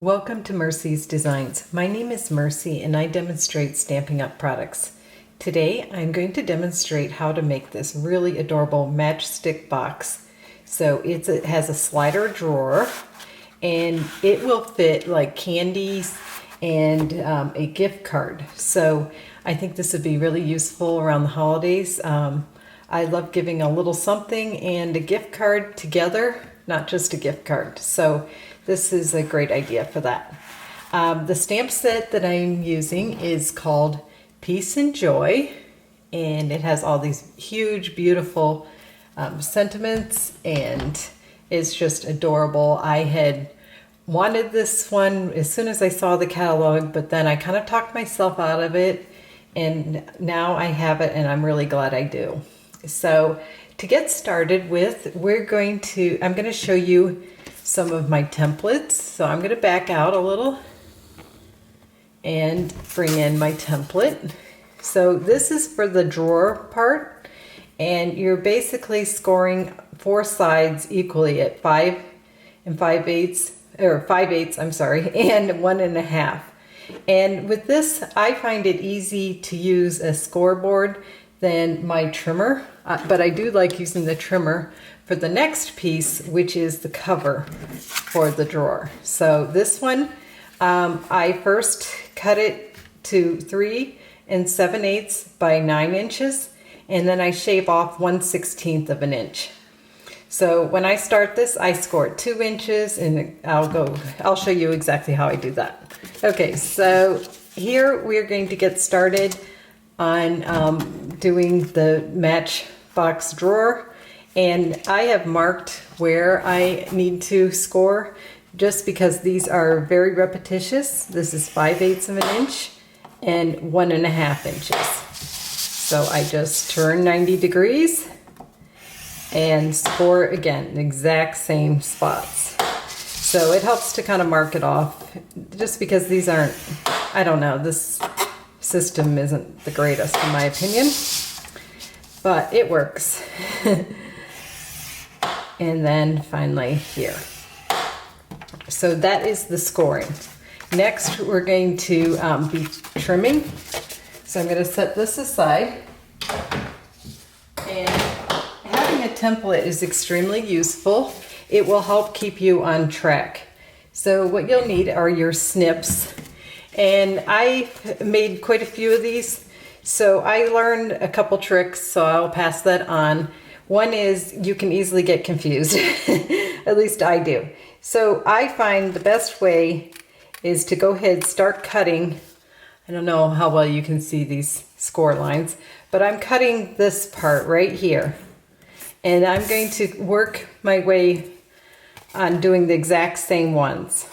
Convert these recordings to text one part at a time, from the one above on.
Welcome to Mercy's Designs. My name is Mercy and I demonstrate Stampin' Up! Products. Today I'm going to demonstrate how to make this really adorable matchstick box. So it has a slider drawer and it will fit like candies and a gift card. So I think this would be really useful around the holidays. I love giving a little something and a gift card together, not just a gift card. So this is a great idea for that. The stamp set that I'm using is called Peace and Joy, and it has all these huge, beautiful sentiments, and it's just adorable. I had wanted this one as soon as I saw the catalog, but then I kind of talked myself out of it, and now I have it, and I'm really glad I do. So to get started with, I'm going to show you some of my templates. So I'm going to back out a little and bring in my template. So this is for the drawer part, and you're basically scoring 4 sides equally at 5 5/8, I'm sorry, and 1.5. And with this, I find it easy to use a scoreboard than my trimmer, but I do like using the trimmer for the next piece, which is the cover for the drawer. So this one, I first cut it to 3 7/8 by 9 inches, and then I shave off 1/16 of an inch. So when I start this, I score 2 inches, and I'll show you exactly how I do that. Okay, so here we're going to get started on doing the Matchbox drawer. And I have marked where I need to score just because these are very repetitious. This is 5/8 of an inch and 1.5 inches. So I just turn 90 degrees and score again, the exact same spots. So it helps to kind of mark it off just because these aren't, I don't know, this system isn't the greatest in my opinion, but it works. And then finally here. So that is the scoring. Next, we're going to be trimming. So I'm going to set this aside. And having a template is extremely useful. It will help keep you on track. So what you'll need are your snips. And I made quite a few of these. So I learned a couple tricks, so I'll pass that on. One is you can easily get confused, at least I do. So I find the best way is to go ahead, start cutting. I don't know how well you can see these score lines, but I'm cutting this part right here. And I'm going to work my way on doing the exact same ones.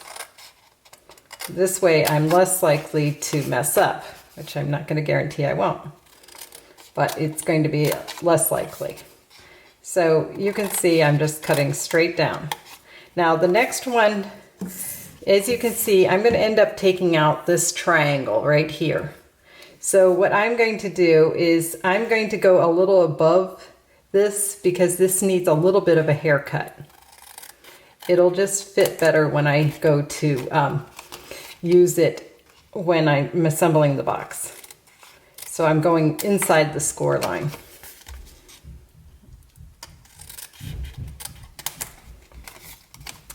This way I'm less likely to mess up, which I'm not going to guarantee I won't, but it's going to be less likely. So you can see I'm just cutting straight down. Now the next one, as you can see, I'm going to end up taking out this triangle right here. So what I'm going to do is I'm going to go a little above this because this needs a little bit of a haircut. It'll just fit better when I go to use it when I'm assembling the box. So I'm going inside the score line.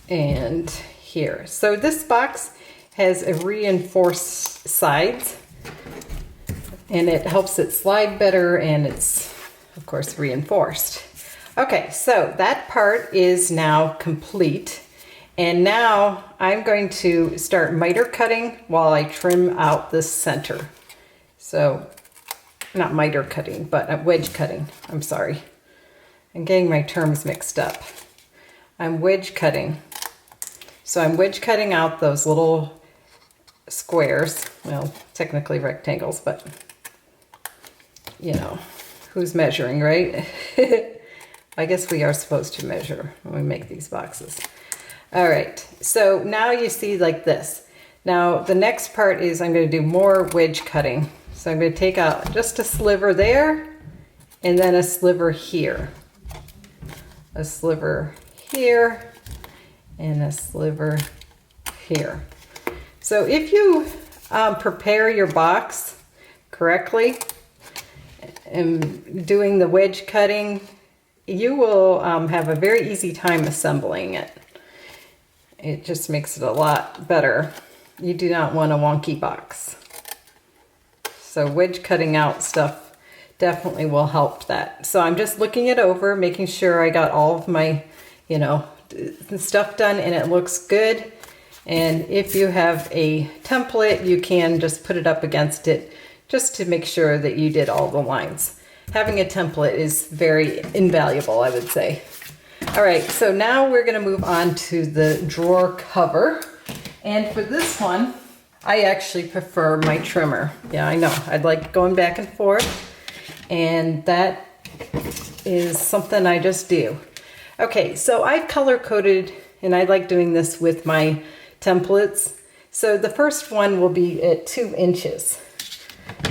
And here. So this box has a reinforced sides, and it helps it slide better, and it's of course reinforced. Okay, so that part is now complete, and now I'm going to start miter cutting while I trim out this center. So not miter cutting, but wedge cutting. I'm sorry, I'm getting my terms mixed up. I'm wedge cutting. So I'm wedge cutting out those little squares, well, technically rectangles, but you know, who's measuring, right? I guess we are supposed to measure when we make these boxes. All right, so now you see like this. Now the next part is I'm going to do more wedge cutting. So I'm going to take out just a sliver there, and then a sliver here. A sliver here, and a sliver here. So if you prepare your box correctly and doing the wedge cutting, you will have a very easy time assembling it. It just makes it a lot better. You do not want a wonky box. So wedge cutting out stuff definitely will help that. So I'm just looking it over, making sure I got all of my, you know, stuff done and it looks good. And if you have a template, you can just put it up against it just to make sure that you did all the lines. Having a template is very invaluable, I would say. All right, so now we're gonna move on to the drawer cover. And for this one, I actually prefer my trimmer. Yeah, I know, I'd like going back and forth, and that is something I just do. Okay, so I've color coded, and I like doing this with my templates. So the first one will be at 2 inches.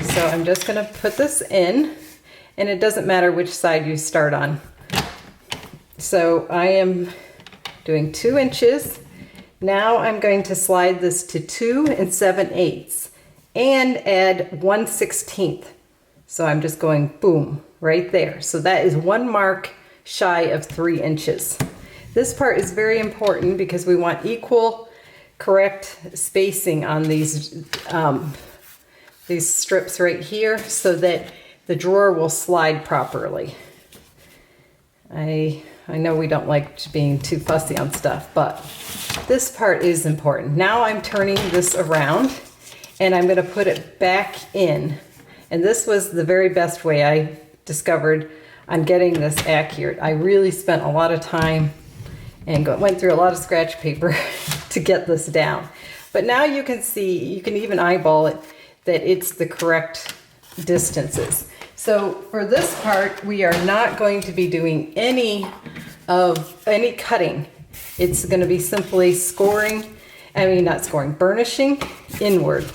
So I'm just gonna put this in, and it doesn't matter which side you start on. So I am doing 2 inches. Now I'm going to slide this to 2 7/8 and add 1/16. So I'm just going boom, right there. So that is 1 mark shy of 3 inches. This part is very important because we want equal, correct spacing on these strips right here so that the drawer will slide properly. I know we don't like being too fussy on stuff, but this part is important. Now I'm turning this around and I'm going to put it back in. And this was the very best way I discovered on getting this accurate. I really spent a lot of time and went through a lot of scratch paper to get this down. But now you can see, you can even eyeball it, that it's the correct distances. So for this part, we are not going to be doing any cutting. It's going to be simply burnishing inward.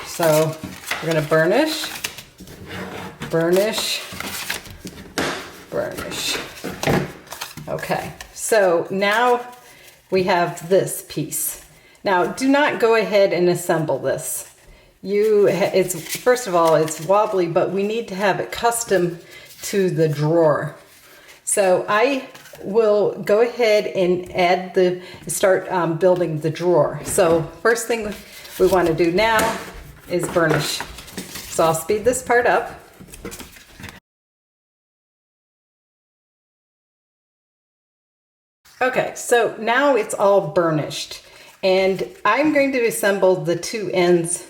So we're going to burnish, burnish, burnish. Okay, so now we have this piece. Now do not go ahead and assemble this. First of all, it's wobbly, but we need to have it custom to the drawer. So I will go ahead and start building the drawer. So first thing we want to do now is burnish. So I'll speed this part up. Okay, so now it's all burnished, and I'm going to assemble the 2 ends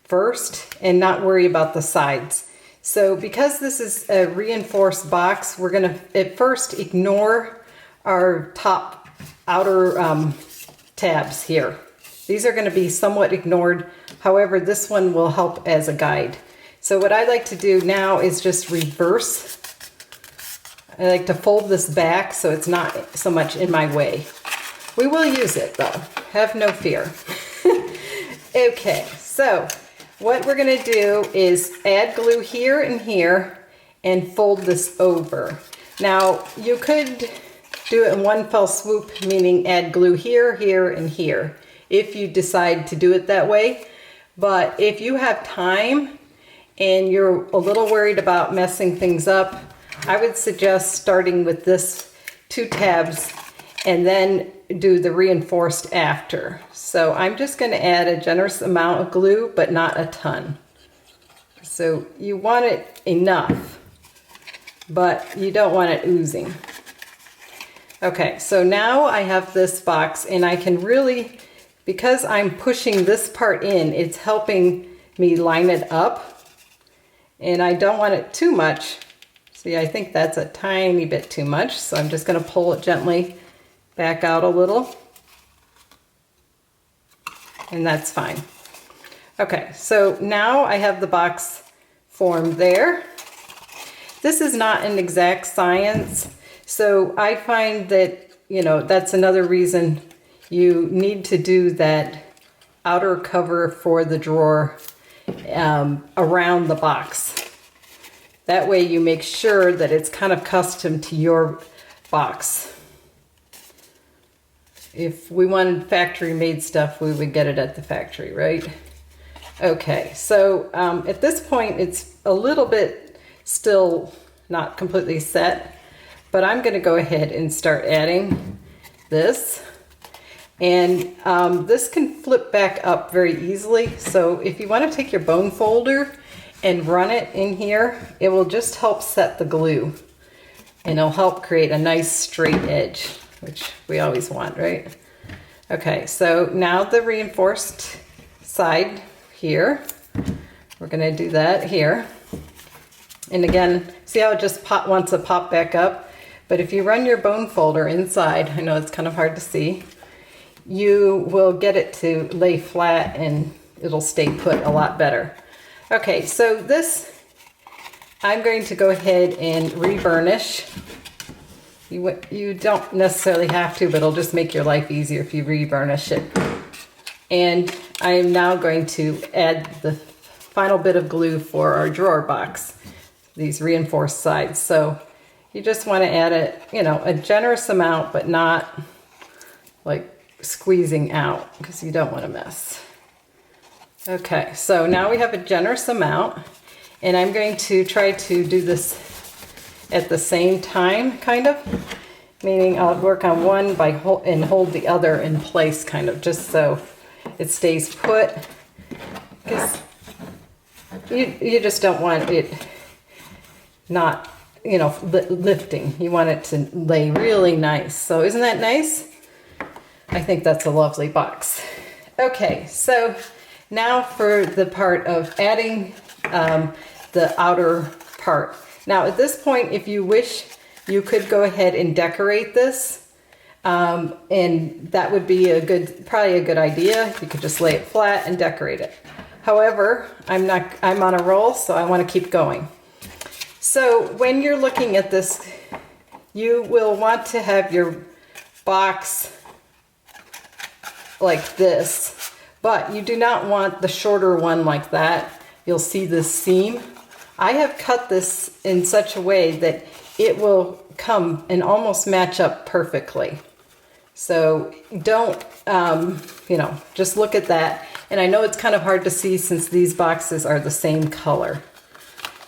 first and not worry about the sides. So because this is a reinforced box, we're going to at first ignore our top outer tabs here. These are going to be somewhat ignored. However, this one will help as a guide. So what I like to do now is just reverse. I like to fold this back so it's not so much in my way. We will use it though, have no fear. Okay, so what we're gonna do is add glue here and here and fold this over. Now, you could do it in one fell swoop, meaning add glue here, here, and here, if you decide to do it that way. But if you have time and you're a little worried about messing things up, I would suggest starting with this 2 tabs and then do the reinforced after. So I'm just going to add a generous amount of glue, but not a ton. So you want it enough, but you don't want it oozing. Okay, so now I have this box, and I can really, because I'm pushing this part in, it's helping me line it up, and I don't want it too much. See, I think that's a tiny bit too much, so I'm just going to pull it gently back out a little, and that's fine. Okay, so now I have the box formed there. This is not an exact science, so I find that, you know, that's another reason you need to do that outer cover for the drawer around the box. That way you make sure that it's kind of custom to your box. if we wanted factory made stuff, we would get it at the factory, right? Okay, so at this point, it's a little bit still not completely set, but I'm gonna go ahead and start adding this. And this can flip back up very easily. So if you wanna take your bone folder and run it in here, it will just help set the glue. And it'll help create a nice straight edge, which we always want, right? Okay, so now the reinforced side here. We're gonna do that here. And again, see how it just wants to pop back up? But if you run your bone folder inside, I know it's kind of hard to see, you will get it to lay flat and it'll stay put a lot better. Okay, so this, I'm going to go ahead and re-burnish. You don't necessarily have to, but it'll just make your life easier if you re-burnish it. And I am now going to add the final bit of glue for our drawer box, these reinforced sides. So you just want to add a generous amount, but not like squeezing out because you don't want to mess. Okay, so now we have a generous amount, and I'm going to try to do this at the same time, kind of, meaning I'll work on one and hold the other in place, kind of, just so it stays put, because you just don't want it not, lifting. You want it to lay really nice. So isn't that nice? I think that's a lovely box. Okay, so now for the part of adding the outer part. Now at this point, if you wish, you could go ahead and decorate this. And that would be probably a good idea. You could just lay it flat and decorate it. However, I'm on a roll, so I want to keep going. So when you're looking at this, you will want to have your box like this, but you do not want the shorter one like that. You'll see this seam. I have cut this in such a way that it will come and almost match up perfectly. So don't, just look at that. And I know it's kind of hard to see since these boxes are the same color.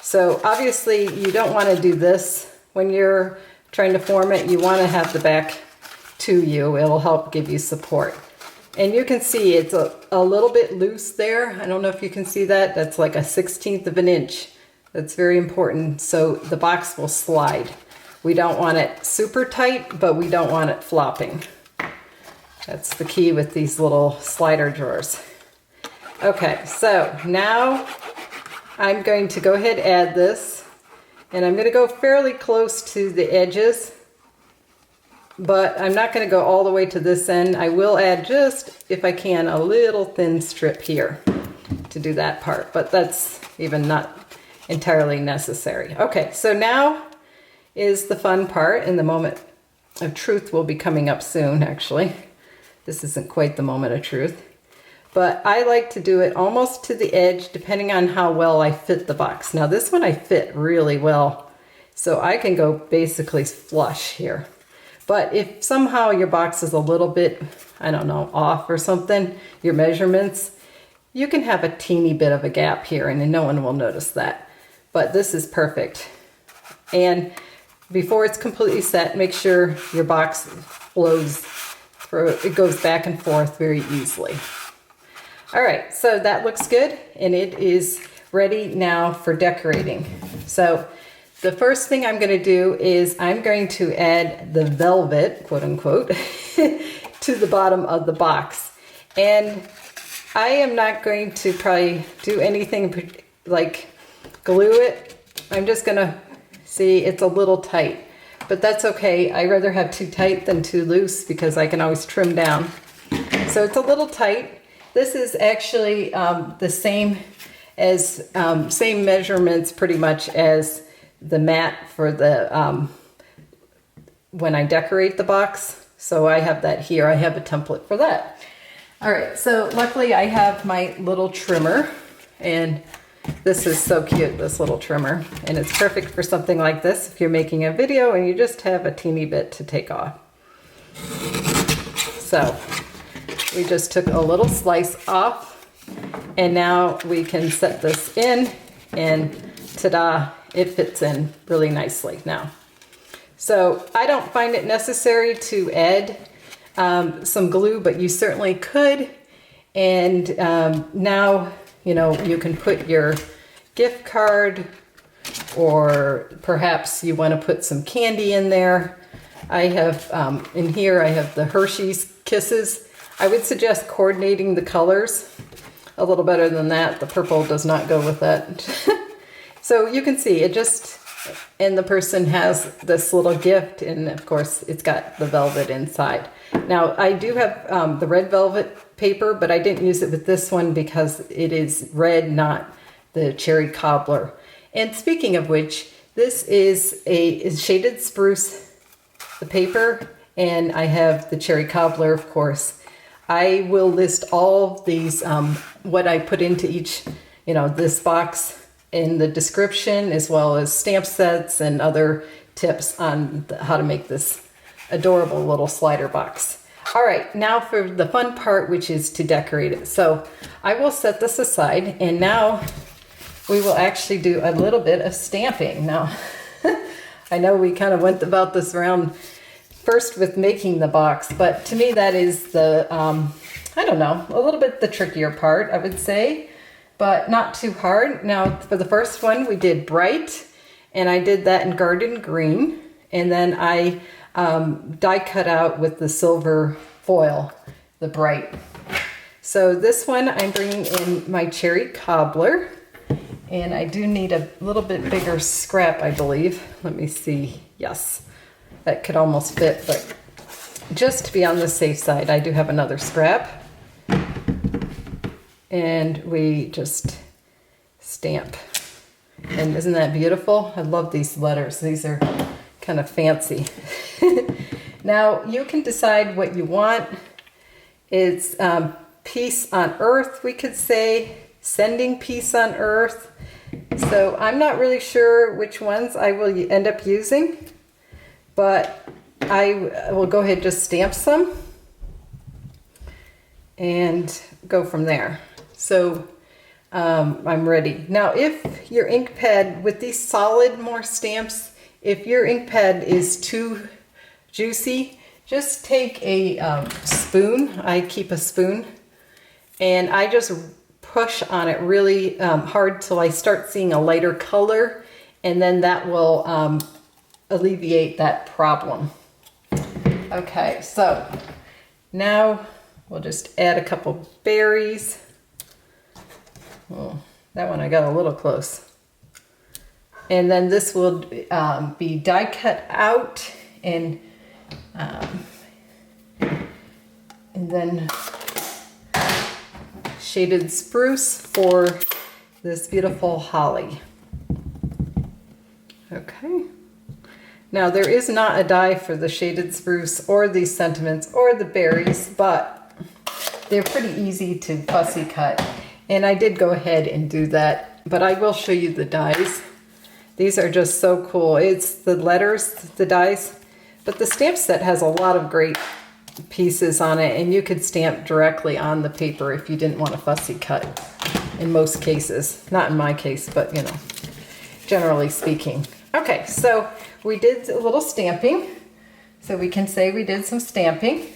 So obviously you don't want to do this when you're trying to form it. You want to have the back to you. It'll help give you support. And you can see it's a little bit loose there. I don't know if you can see that. That's like a 1/16 of an inch. That's very important. So the box will slide. We don't want it super tight, but we don't want it flopping. That's the key with these little slider drawers. Okay, so now I'm going to go ahead and add this, and I'm going to go fairly close to the edges, but I'm not going to go all the way to this end. I will add just, if I can, a little thin strip here to do that part, but that's even not entirely necessary. Okay, so now is the fun part, and the moment of truth will be coming up soon, actually. This isn't quite the moment of truth. But I like to do it almost to the edge, depending on how well I fit the box. Now this one I fit really well, so I can go basically flush here. But if somehow your box is a little bit, I don't know, off or something, your measurements, you can have a teeny bit of a gap here and no one will notice that. But this is perfect. And before it's completely set, make sure your box flows through, it goes back and forth very easily. All right, so that looks good, and it is ready now for decorating. So the first thing I'm going to do is I'm going to add the velvet, quote unquote, to the bottom of the box. And I am not going to probably do anything like glue it. I'm just going to see it's a little tight, but that's okay. I'd rather have too tight than too loose because I can always trim down. So it's a little tight. This is actually the same measurements pretty much as the mat for the when I decorate the box. So I have that here. I have a template for that. All right, so luckily I have my little trimmer, and this is so cute, this little trimmer, and it's perfect for something like this if you're making a video and you just have a teeny bit to take off. So we just took a little slice off, and now we can set this in, and ta-da, it fits in really nicely now. So I don't find it necessary to add some glue, but you certainly could. And now, you know, you can put your gift card, or perhaps you want to put some candy in there. I have, in here, I have the Hershey's Kisses. I would suggest coordinating the colors a little better than that. The purple does not go with that. So you can see it just, and the person has this little gift, and of course it's got the velvet inside. Now I do have the red velvet paper, but I didn't use it with this one because it is red, not the cherry cobbler. And speaking of which, this is Shaded Spruce, the paper, and I have the cherry cobbler, of course. I will list all of these, what I put into each, you know, this box in the description, as well as stamp sets and other tips on how to make this adorable little slider box. All right, now for the fun part, which is to decorate it. So I will set this aside, and now we will actually do a little bit of stamping. Now, I know we kind of went about this around first with making the box, but to me that is the, I don't know, a little bit the trickier part, I would say, but not too hard. Now for the first one, we did bright, and I did that in garden green, and then I die cut out with the silver foil, the bright. So this one, I'm bringing in my cherry cobbler, and I do need a little bit bigger scrap, I believe. Let me see. Yes, that could almost fit, but just to be on the safe side, I do have another scrap. And we just stamp. And isn't that beautiful? I love these letters. These are kind of fancy. Now you can decide what you want. It's peace on earth, we could say, sending peace on earth. So I'm not really sure which ones I will end up using, but I will go ahead and just stamp some and go from there. So I'm ready. Now if your ink pad, with these solid more stamps, if your ink pad is too juicy, just take a spoon. I keep a spoon, and I just push on it really hard till I start seeing a lighter color, and then that will alleviate that problem. Okay, so now we'll just add a couple berries. Oh, that one I got a little close. And then this will be die cut out, and then Shaded Spruce for this beautiful holly. Okay. Now there is not a die for the Shaded Spruce or these sentiments or the berries, but they're pretty easy to fussy cut. And I did go ahead and do that, but I will show you the dies. These are just so cool. It's the letters, the dies, but the stamp set has a lot of great pieces on it, and you could stamp directly on the paper if you didn't want a fussy cut in most cases. Not in my case, but you know, generally speaking. Okay, so we did a little stamping, so we can say we did some stamping.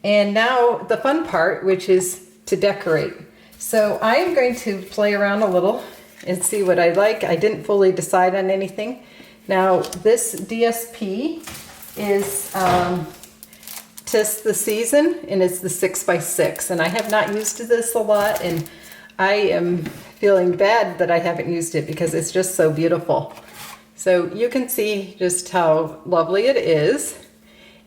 And now the fun part, which is to decorate. So I am going to play around a little and see what I like. I didn't fully decide on anything. Now this DSP is Tis the Season, and it's the 6x6, and I have not used this a lot, and I am feeling bad that I haven't used it because it's just so beautiful. So you can see just how lovely it is,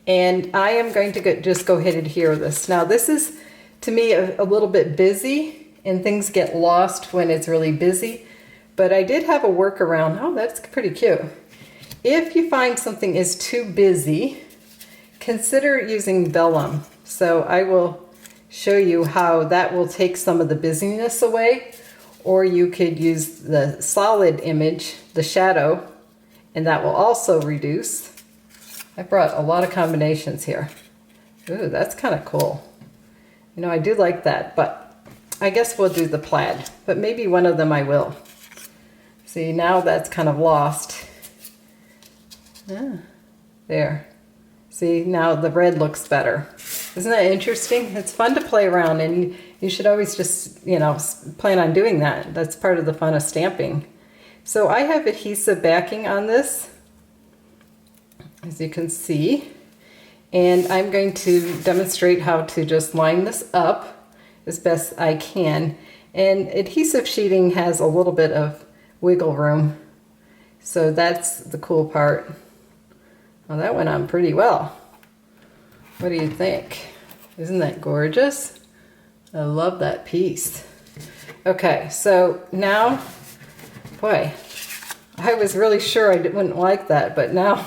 and I am going to just go ahead and adhere this. Now this is, to me, a little bit busy, and things get lost when it's really busy, but I did have a workaround. Oh, that's pretty cute. If you find something is too busy, consider using vellum. So I will show you how that will take some of the busyness away, or you could use the solid image, the shadow, and that will also reduce. I brought a lot of combinations here. Ooh, that's kind of cool. You know, I do like that, but I guess we'll do the plaid, but maybe one of them I will. See, now that's kind of lost. Yeah, there. See, now the red looks better. Isn't that interesting? It's fun to play around, and you should always just, you know, plan on doing that. That's part of the fun of stamping. So I have adhesive backing on this, as you can see. And I'm going to demonstrate how to just line this up as best I can. And adhesive sheeting has a little bit of wiggle room. So that's the cool part. Well, that went on pretty well. What do you think? Isn't that gorgeous? I love that piece. Okay, so now, boy, I was really sure I wouldn't like that, but now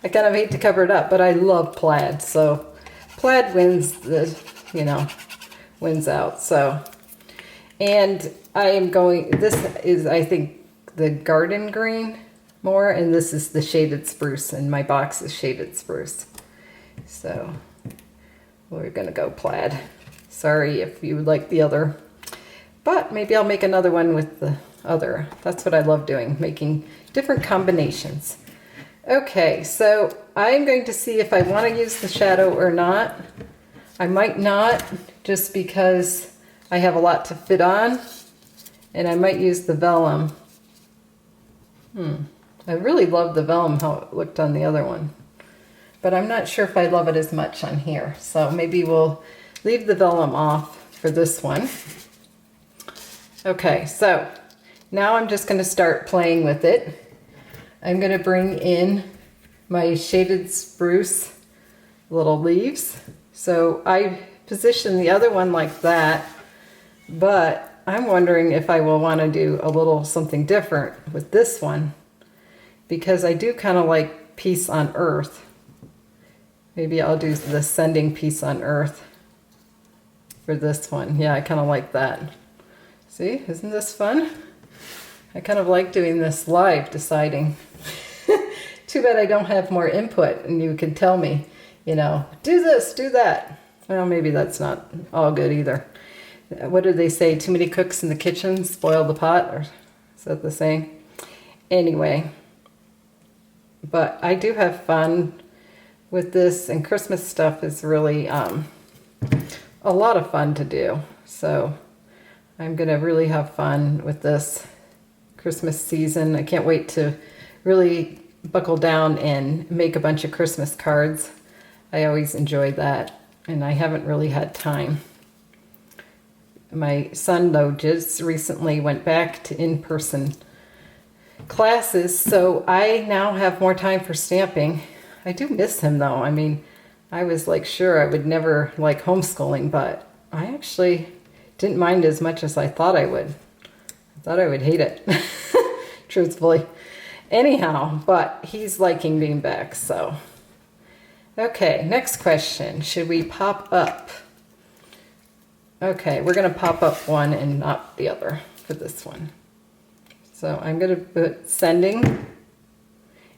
I kind of hate to cover it up, but I love plaid. So plaid wins the, you know, wins out. So, and I am going, this is, I think, the garden green more, and this is the shaded spruce, and my box is shaded spruce. So we're gonna go plaid. Sorry if you would like the other, but maybe I'll make another one with the other. That's what I love doing, making different combinations. Okay, so I'm going to see if I want to use the shadow or not. I might not, just because I have a lot to fit on, and I might use the vellum. I really love the vellum, how it looked on the other one, but I'm not sure if I love it as much on here. So maybe we'll leave the vellum off for this one. Okay, so now I'm just going to start playing with it. I'm going to bring in my shaded spruce little leaves. So I position the other one like that, but I'm wondering if I will want to do a little something different with this one, because I do kind of like peace on earth. Maybe I'll do the sending peace on earth for this one. Yeah, I kind of like that. See, isn't this fun? I kind of like doing this live, deciding. Too bad I don't have more input and you can tell me, you know, do this, do that. Well, maybe that's not all good either. What do they say? Too many cooks in the kitchen spoil the pot, or is that the saying? Anyway, but I do have fun with this, and Christmas stuff is really a lot of fun to do. So I'm gonna really have fun with this Christmas season. I can't wait to really buckle down and make a bunch of Christmas cards. I always enjoy that, and I haven't really had time. My son, though, just recently went back to in-person classes, so I now have more time for stamping. I do miss him, though. I mean, I was like sure I would never like homeschooling, but I actually didn't mind as much as I thought I would. I thought I would hate it, truthfully. Anyhow, but he's liking being back, so. Okay, next question. Should we pop up? Okay, we're going to pop up one and not the other for this one. So I'm going to put sending,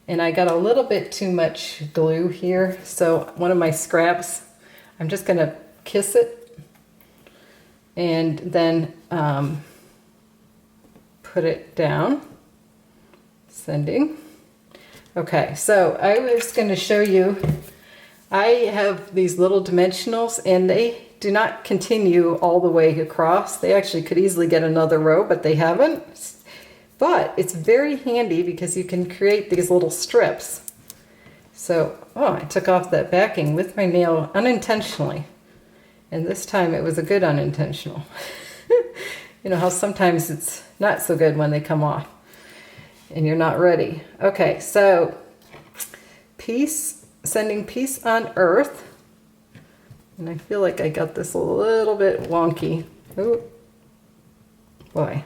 and I got a little bit too much glue here, so one of my scraps, I'm just going to kiss it and then put it down. Sending. Okay, so I was going to show you, I have these little dimensionals, and they do not continue all the way across. They actually could easily get another row, but they haven't. But it's very handy because you can create these little strips. So, oh, I took off that backing with my nail unintentionally. And this time it was a good unintentional. You know how sometimes it's not so good when they come off and you're not ready. Okay, so peace, sending peace on earth. And I feel like I got this a little bit wonky. Oh, boy.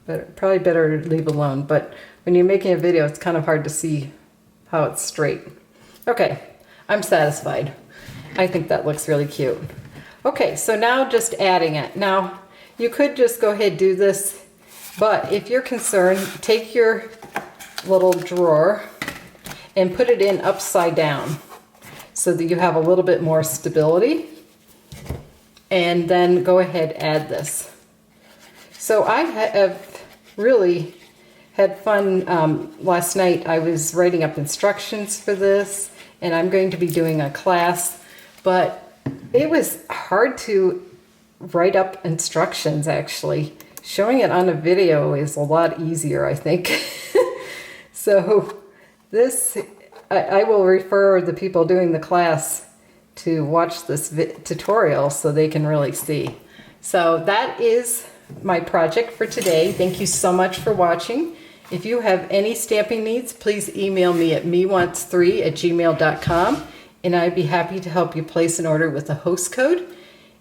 Probably better leave alone, but when you're making a video, it's kind of hard to see how it's straight. Okay, I'm satisfied. I think that looks really cute. Okay, so now just adding it. Now, you could just go ahead and do this, but if you're concerned, take your little drawer and put it in upside down. so that you have a little bit more stability. And then go ahead, add this. So I have really had fun. Last night I was writing up instructions for this, and I'm going to be doing a class, but it was hard to write up instructions actually. Showing it on a video is a lot easier, I think. So this, I will refer the people doing the class to watch this tutorial so they can really see. So that is my project for today. Thank you so much for watching. If you have any stamping needs, please email me at mewants3@gmail.com, and I'd be happy to help you place an order with a host code.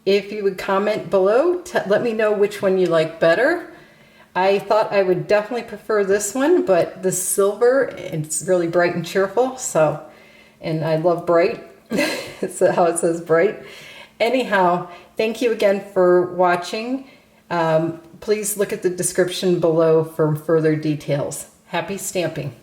If you would comment below, let me know which one you like better. I thought I would definitely prefer this one, but the silver, it's really bright and cheerful, so, and I love bright. That's how it says bright. Anyhow, thank you again for watching. Please look at the description below for further details. Happy stamping.